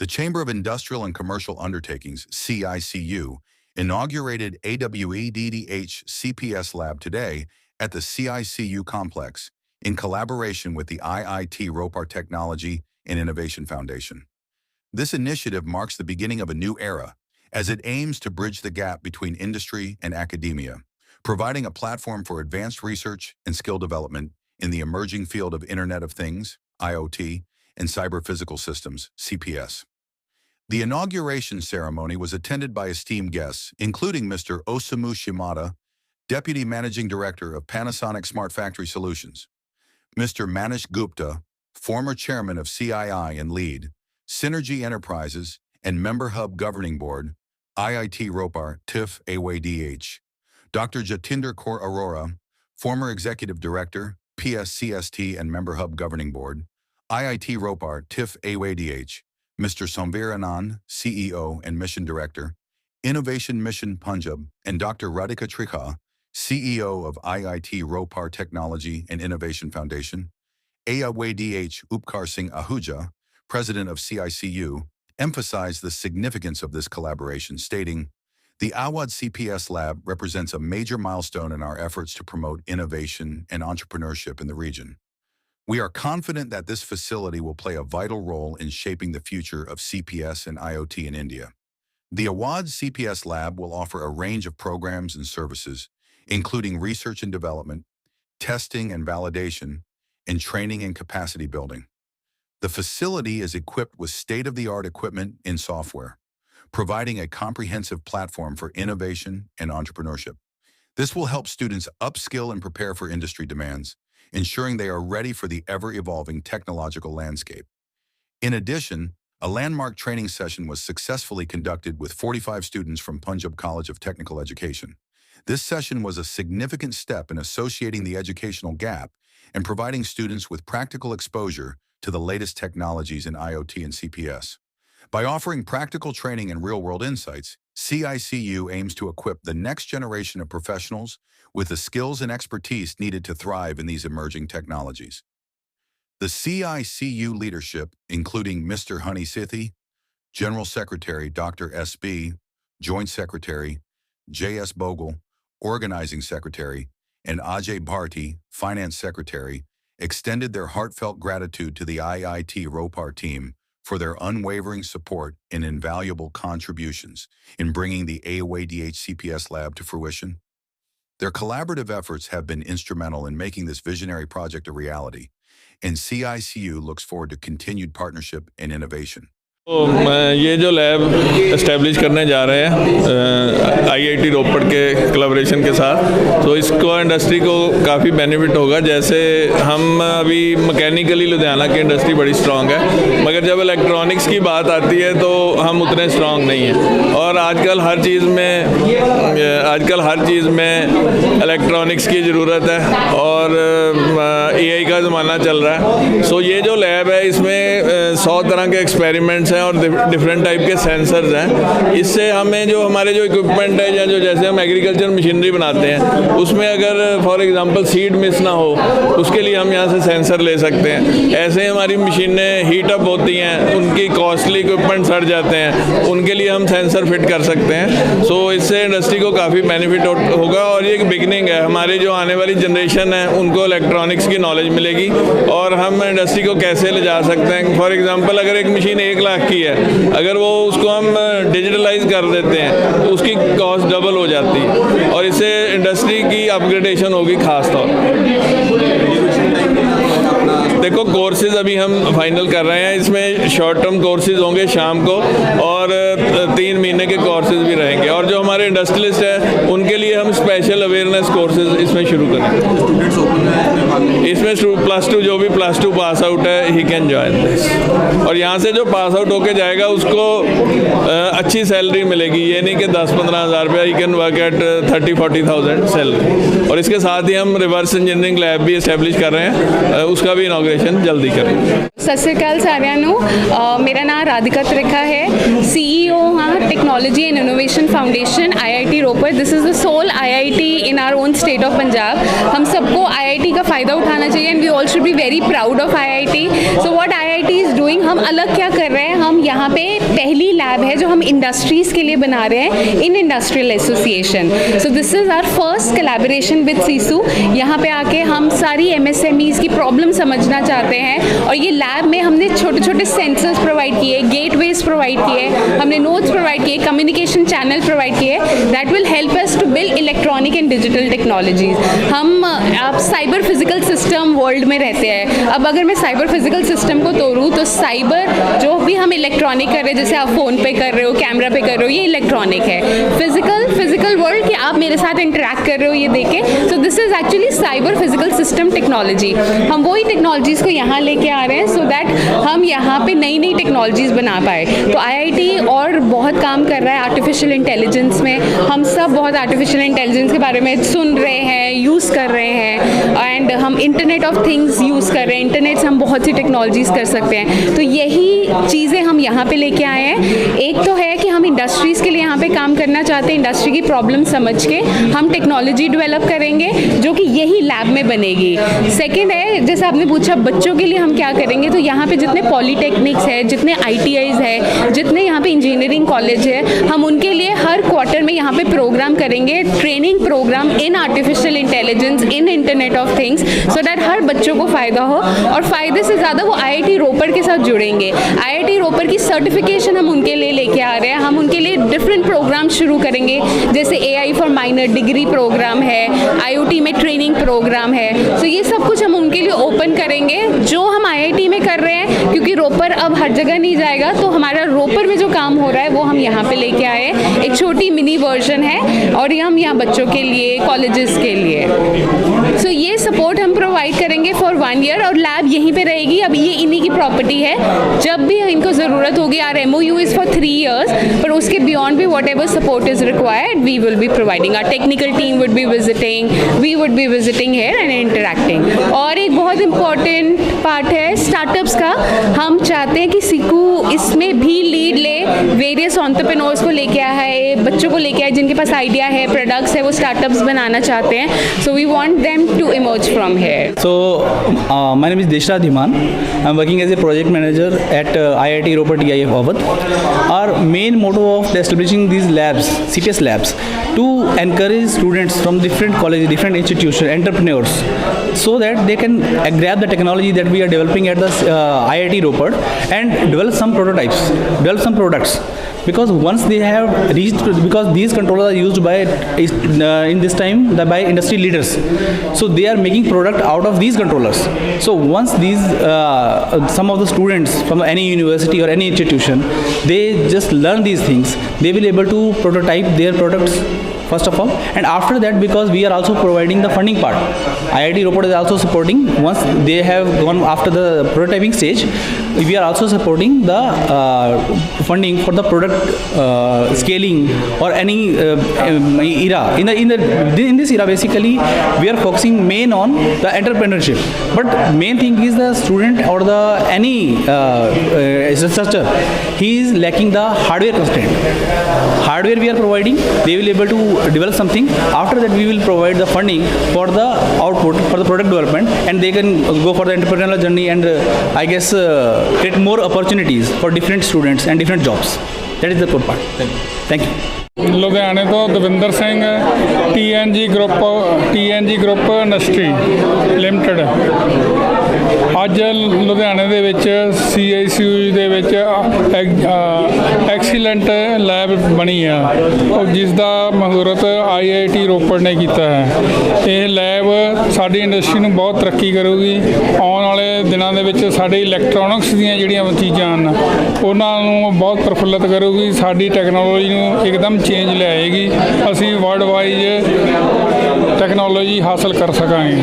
The Chamber of Industrial and Commercial Undertakings, CICU, inaugurated AWEDDH CPS Lab today at the CICU complex in collaboration with the IIT Ropar Technology and Innovation Foundation. This initiative marks the beginning of a new era as it aims to bridge the gap between industry and academia, providing a platform for advanced research and skill development in the emerging field of Internet of Things, IoT, and Cyber-Physical Systems, CPS. The inauguration ceremony was attended by esteemed guests, including Mr. Osamu Shimada, Deputy Managing Director of Panasonic Smart Factory Solutions, Mr. Manish Gupta, former Chairman of CII and lead, Synergy Enterprises, and Member Hub Governing Board, IIT Ropar, TIF AWDH, Dr. Jatinder Kaur Arora, former Executive Director, PSCST and Member Hub Governing Board, IIT Ropar, TIF AWDH, Mr. Somveer Anand, CEO and Mission Director, Innovation Mission Punjab, and Dr. Radhika Trikha, CEO of IIT Ropar Technology and Innovation Foundation, AWDH Upkar Singh Ahuja, President of CICU, emphasized the significance of this collaboration, stating, "The Awadh CPS Lab represents a major milestone in our efforts to promote innovation and entrepreneurship in the region. We are confident that this facility will play a vital role in shaping the future of CPS and IoT in India." The Awadh CPS Lab will offer a range of programs and services, including research and development, testing and validation, and training and capacity building. The facility is equipped with state-of-the-art equipment and software, providing a comprehensive platform for innovation and entrepreneurship. This will help students upskill and prepare for industry demands, ensuring they are ready for the ever-evolving technological landscape. In addition, a landmark training session was successfully conducted with 45 students from Punjab College of Technical Education. This session was a significant step in associating the educational gap and providing students with practical exposure to the latest technologies in IoT and CPS. By offering practical training and real-world insights, CICU aims to equip the next generation of professionals with the skills and expertise needed to thrive in these emerging technologies. The CICU leadership, including Mr. Honey Sithi, General Secretary Dr. S.B., Joint Secretary J.S. Bogle, Organizing Secretary, and Ajay Bharti, Finance Secretary, extended their heartfelt gratitude to the IIT Ropar team for their unwavering support and invaluable contributions in bringing the AWDH CPS Lab to fruition. Their collaborative efforts have been instrumental in making this visionary project a reality, and CICU looks forward to continued partnership and innovation. तो ये जो lab establish करने जा रहे हैं IIT रोपड़ के collaboration के साथ, तो इसको इंडस्ट्री को काफ़ी बेनिफिट होगा। जैसे हम अभी मैकेनिकली लुधियाना की इंडस्ट्री बड़ी स्ट्रांग है, मगर जब इलेक्ट्रॉनिक्स की बात आती है तो हम उतने स्ट्रांग नहीं हैं। और आजकल हर चीज़ में इलेक्ट्रॉनिक्स की ज़रूरत है और एआई का ज़माना चल रहा है। सो ये जो लैब है इसमें 100 तरह के एक्सपेरिमेंट्स हैं और डिफरेंट टाइप के सेंसर्स हैं। इससे हमें जो हमारे जो इक्विपमेंट है या जो जैसे हम एग्रीकल्चर मशीनरी बनाते हैं उसमें अगर फॉर एग्जांपल सीड मिस ना हो उसके लिए हम यहाँ से सेंसर ले सकते हैं। ऐसे हमारी मशीनें हीट अप होती हैं, उनकी कॉस्टली इक्विपमेंट सड़ जाते हैं, उनके लिए हम सेंसर फिट कर सकते हैं। सो इससे इंडस्ट्री को काफ़ी बेनिफिट होगा और ये एक बिगनिंग है। हमारी जो आने वाली जनरेशन है उनको इलेक्ट्रॉनिक्स की नॉलेज मिलेगी और हम इंडस्ट्री को कैसे ले जा सकते हैं। फॉर एग्जांपल अगर एक मशीन 1 लाख की है, अगर वो उसको हम डिजिटलाइज कर देते हैं तो उसकी कॉस्ट डबल हो जाती है और इससे इंडस्ट्री की अपग्रेडेशन होगी खास तौर पर। देखो कोर्सेज अभी हम फाइनल कर रहे हैं, इसमें शॉर्ट टर्म कोर्सेज होंगे शाम को और 3 महीने के कोर्सेज भी रहेंगे और जो हमारे इंडस्ट्रियलिस्ट हैं उनके लिए हम स्पेशल अवेयरनेस कोर्सेज इसमें शुरू करेंगे। इसमें +2 जो भी +2 पास आउट है ही कैन जॉइन दिस, और यहाँ से जो पास आउट होके जाएगा उसको अच्छी सैलरी मिलेगी। ये नहीं कि 10-15 हज़ार रुपया, he can work at 30-40,000 salary. और इसके साथ ही हम रिवर्स इंजीनियरिंग लैब भी इस्टेब्लिश कर रहे हैं, उसका भी इनॉग्रेशन जल्दी करेंगे। सत श्री अकाल सारिਆਂ ਨੂੰ, मेरा नाम राधिका त्रिखा है, CEO हाँ Technology and Innovation Foundation, IIT Ropar. This is the sole IIT in our own state of Punjab. हम सबको IIT का फ़ायदा उठाना चाहिए and we all should be very proud of IIT. So what IIT is doing, हम अलग क्या कर रहे हैं, हम यहाँ पे पहली लैब है जो हम इंडस्ट्रीज़ के लिए बना रहे हैं in industrial association. So this is our first collaboration with SISU. यहाँ पे आके हम सारी MSMEs की प्रॉब्लम समझना चाहते हैं और ये लैब में हमने छोटे छोटे सेंसर्स प्रोवाइड किए, गेटवेज प्रोवाइड किए, हमने नोट्स प्रोवाइड किए, कम्युनिकेशन चैनल प्रोवाइड किए that will help us to build electronic and digital technologies. हम आप साइबर फिजिकल सिस्टम वर्ल्ड में रहते हैं. अब अगर मैं साइबर फिजिकल सिस्टम को तोड़ूँ तो साइबर जो भी हम इलेक्ट्रॉनिक कर रहे हैं, जैसे आप फ़ोन पे कर रहे हो, कैमरा पे कर रहे हो, ये इलेक्ट्रॉनिक है. फिजिकल वर्ल्ड कि आप मेरे साथ इंटरेक्ट कर रहे हो ये देखे. So this is actually cyber physical system technology. हम वही टेक्नोलॉजीज़ को यहाँ लेके आ रहे हैं सो दैट हम यहाँ पे नई नई टेक्नोलॉजीज़ बना पाए. तो IIT और बहुत काम कर रहा है आर्टिफिशियल इंटेलिजेंस में. हम सब बहुत आर्टिफिशियल इंटेलिजेंस के बारे में सुन रहे हैं, यूज़ कर रहे हैं एंड हम इंटरनेट ऑफ थिंग्स यूज़ कर रहे हैं. इंटरनेट से हम बहुत सी टेक्नोलॉजीज़ कर सकते हैं. तो यही चीज़ें हम यहाँ पे लेके आए हैं. एक तो है कि हम इंडस्ट्रीज़ के लिए यहाँ पे काम करना चाहते हैं. इंडस्ट्री की प्रॉब्लम समझ के हम टेक्नोलॉजी डेवलप करेंगे जो कि यही लैब में बनेगी. सेकेंड है, जैसे आपने पूछा बच्चों के लिए हम क्या करेंगे, तो यहाँ पे जितने पॉलीटेक्निक्स है, जितने ITIs है, जितने यहाँ पे इंजीनियरिंग कॉलेज है, हम उनके लिए हर क्वार्टर में यहाँ पे प्रोग्राम करेंगे, training program in artificial intelligence, in internet of things, so that हर बच्चों को फ़ायदा हो. और फ़ायदे से ज़्यादा वो IIT रोपर के साथ जुड़ेंगे. IIT रोपर की सर्टिफिकेशन हम उनके लिए लेके आ रहे हैं. हम उनके लिए डिफरेंट प्रोग्राम शुरू करेंगे, जैसे AI for minor degree program है, IoT में ट्रेनिंग प्रोग्राम है. तो ये सब कुछ हम उनके लिए ओपन करेंगे जो हम IIT में कर रहे हैं, क्योंकि रोपर अब हर जगह नहीं जाएगा. तो हमारा रोपर में जो काम हो रहा है वो हम यहाँ पे लेके आए. एक छोटी मिनी वर्जन है और ये हम यहाँ बच्चों के लिए, कॉलेजेस के लिए. सो ये सपोर्ट हम प्रोवाइड करेंगे फॉर 1 ईयर और लैब यहीं पे रहेगी. अब ये इन्हीं की प्रॉपर्टी है. जब भी इनको ज़रूरत होगी, our MOU is for 3 years, पर उसके बियॉन्ड भी whatever support is required we will be providing. Our technical team would be visiting, we would be visiting here and interacting. और एक बहुत इंपॉर्टेंट पार्ट है स्टार्टअप्स का. हम चाहते हैं कि सिकू इसमें भी लीड ले, वेरियस एंटरप्रेन्योर्स को लेके आया है, बच्चों को लेके आए जिनके पास आइडिया है, प्रोडक्ट्स है, वो स्टार्टअप्स बनाना चाहते हैं. So we want them to emerge from here. So, my name is Deshra Dhiman. I'm working as a project manager at IIT Ropar TIF Awadh. Our main motto of establishing these labs, CPS labs, to encourage students from different colleges, different institutions, entrepreneurs, so that they can grab the technology that we are developing at the IIT Ropar and develop some prototypes, develop some products. Because once they have reached, because these controllers are used by in this time by industry leaders, so they are making product out of these controllers. So once these some of the students from any university or any institution, they just learn these things, they will able to prototype their products first of all, and after that, because we are also providing the funding part, IIT Ropar is also supporting. Once they have gone after the prototyping stage, we are also supporting the funding for the product scaling or any era. In this era, basically, we are focusing main on the entrepreneurship. But main thing is the student or the any researcher, he is lacking the hardware constraint. Hardware we are providing, they will able to develop something. After that, we will provide the funding for the output, for the product development, and they can go for the entrepreneurial journey and I guess create more opportunities for different students and different jobs. That is the good part. Thank you. ਲੁਧਿਆਣੇ ਤੋਂ Davinder Singh, TNG group industry limited. ਅੱਜ ਲੁਧਿਆਣੇ ਦੇ ਵਿੱਚ CICU ਦੇ ਵਿੱਚ excellent lab ਬਣੀ ਆ, ਜਿਸ ਦਾ ਮਹੂਰਤ IIT ਰੋਪੜ ਨੇ ਕੀਤਾ ਹੈ. ਇਹ ਲੈਬ ਸਾਡੀ ਇੰਡਸਟਰੀ ਨੂੰ ਬਹੁਤ ਤਰੱਕੀ ਕਰੂਗੀ. ਆਉਣ ਵਾਲੇ ਦਿਨਾਂ ਦੇ ਵਿੱਚ ਸਾਡੇ ਇਲੈਕਟ੍ਰੋਨਿਕਸ ਦੀਆਂ ਜਿਹੜੀਆਂ ਚੀਜ਼ਾਂ ਹਨ ਉਹਨਾਂ ਨੂੰ ਬਹੁਤ ਪ੍ਰਫੁੱਲਤ ਕਰੂਗੀ. ਸਾਡੀ ਟੈਕਨੋਲੋਜੀ ਨੂੰ ਇੱਕਦਮ ਚੇਂਜ ਲਿਆਏਗੀ. ਅਸੀਂ ਵਰਲਡ ਵਾਈਜ਼ ਟੈਕਨੋਲੋਜੀ ਹਾਸਲ ਕਰ ਸਕਾਂਗੇ.